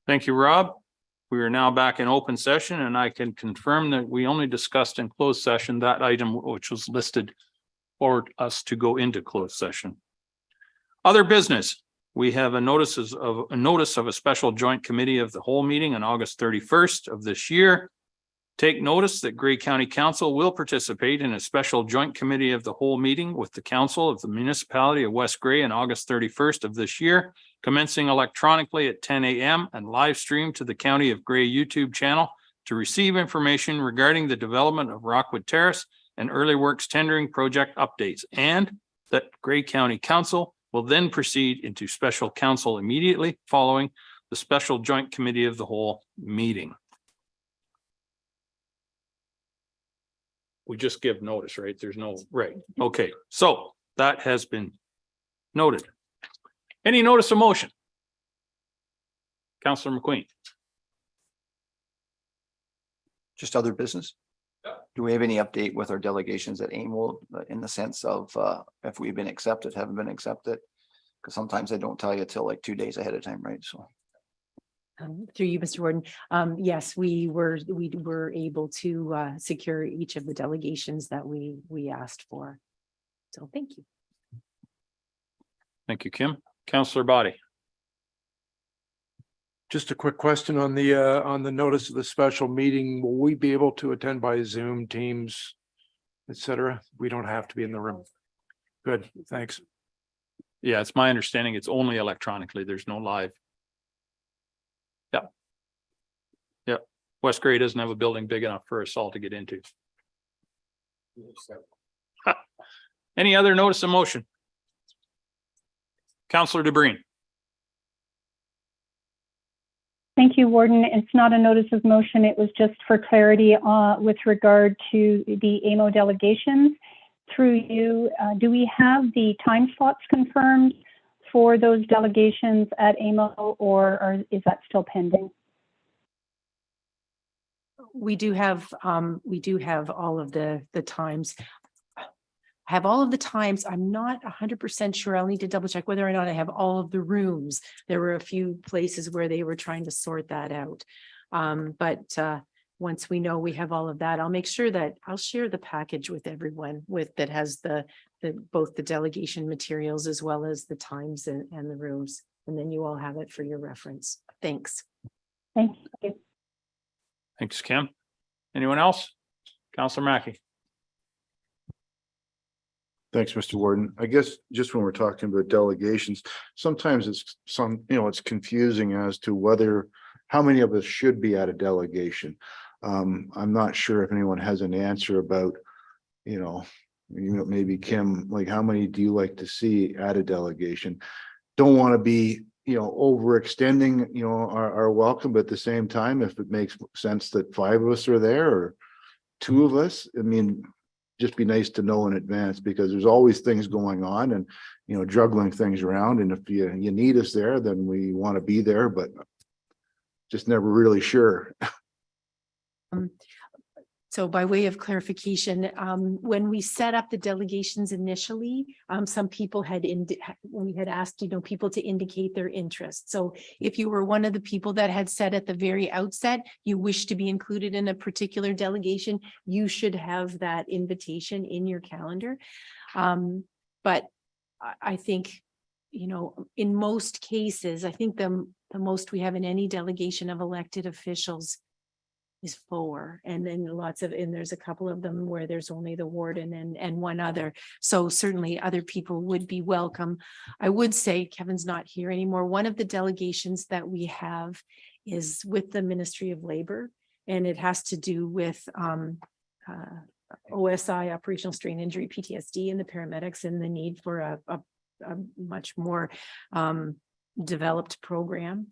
Thank you, Rob. We are now back in open session and I can confirm that we only discussed in closed session that item which was listed for us to go into closed session. Other business. We have a notice of a special joint committee of the whole meeting on August 31st of this year. Take notice that Grey County Council will participate in a special joint committee of the whole meeting with the council of the municipality of West Grey on August 31st of this year, commencing electronically at 10 a.m. and live stream to the County of Grey YouTube channel to receive information regarding the development of Rockwood Terrace and early works tendering project updates, and that Grey County Council will then proceed into special council immediately following the special joint committee of the whole meeting. We just give notice, right? There's no, right. Okay, so that has been noted. Any notice of motion? Councillor McQueen. Just other business? Do we have any update with our delegations at AMO in the sense of if we've been accepted, haven't been accepted? Because sometimes they don't tell you till like 2 days ahead of time, right? So. Through you, Mr. Warden. Yes, we were able to secure each of the delegations that we asked for. So thank you. Thank you, Kim. Councillor Body. Just a quick question on the notice of the special meeting. Will we be able to attend by Zoom, Teams, etc.? We don't have to be in the room. Good, thanks. Yeah, it's my understanding it's only electronically. There's no live. Yeah. West Grey doesn't have a building big enough for us all to get into. Any other notice of motion? Councillor DeBreen. Thank you, Warden. It's not a notice of motion. It was just for clarity with regard to the AMO delegations. Through you, do we have the time slots confirmed for those delegations at AMO, or is that still pending? We do have all of the times. I have all of the times. I'm not 100% sure. I'll need to double check whether or not I have all of the rooms. There were a few places where they were trying to sort that out. But once we know we have all of that, I'll make sure that I'll share the package with everyone that has both the delegation materials as well as the times and the rooms. And then you all have it for your reference. Thanks. Thank you. Thanks, Kim. Anyone else? Councillor Mackey. Thanks, Mr. Warden. I guess just when we're talking about delegations, sometimes it's confusing as to how many of us should be at a delegation. I'm not sure if anyone has an answer about, maybe Kim, like how many do you like to see at a delegation? Don't want to be, overextending, our welcome, but at the same time, if it makes sense that 5 of us are there or 2 of us, just be nice to know in advance, because there's always things going on and, juggling things around. And if you need us there, then we want to be there, but just never really sure. So by way of clarification, when we set up the delegations initially, some people we had asked, people to indicate their interest. So if you were one of the people that had said at the very outset, you wish to be included in a particular delegation, you should have that invitation in your calendar. But I think, in most cases, I think the most we have in any delegation of elected officials is 4, and then there's a couple of them where there's only the warden and one other. So certainly other people would be welcome. I would say Kevin's not here anymore. One of the delegations that we have is with the Ministry of Labor, and it has to do with OSI, operational strain injury, PTSD, and the paramedics, and the need for a much more developed program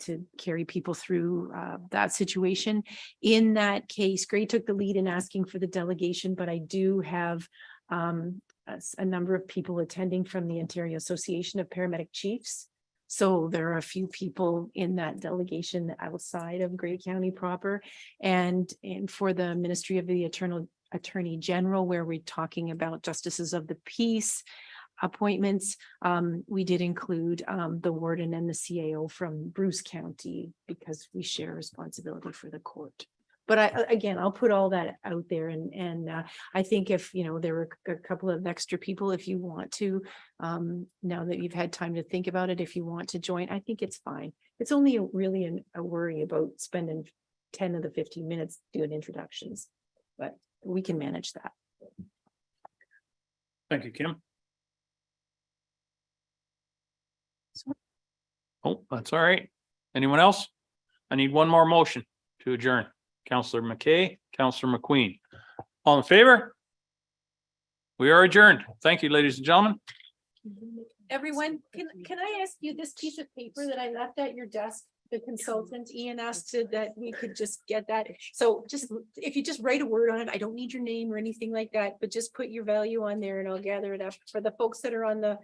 to carry people through that situation. In that case, Grey took the lead in asking for the delegation, but I do have a number of people attending from the Ontario Association of Paramedic Chiefs. So there are a few people in that delegation outside of Grey County proper, and for the Ministry of the Attorney General, where we're talking about justices of the peace, appointments, we did include the warden and the CAO from Bruce County because we share responsibility for the court. But again, I'll put all that out there and I think if, there were a couple of extra people, if you want to, now that you've had time to think about it, if you want to join, I think it's fine. It's only really a worry about spending 10 of the 15 minutes doing introductions, but we can manage that. Thank you, Kim. Oh, that's all right. Anyone else? I need one more motion to adjourn. Counselor McKay, Counselor McQueen. All in favor? We are adjourned. Thank you, ladies and gentlemen. Everyone, can I ask you this piece of paper that I left at your desk? The consultant, Ian asked that we could just get that. So just, if you just write a word on it, I don't need your name or anything like that, but just put your value on there and I'll gather it up. For the folks that are on the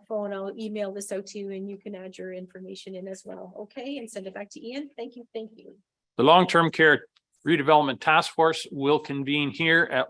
phone, I'll email this out to you and you can add your information in as well. Okay, and send it back to Ian. Thank you. Thank you. The Long-Term Care Redevelopment Task Force will convene here at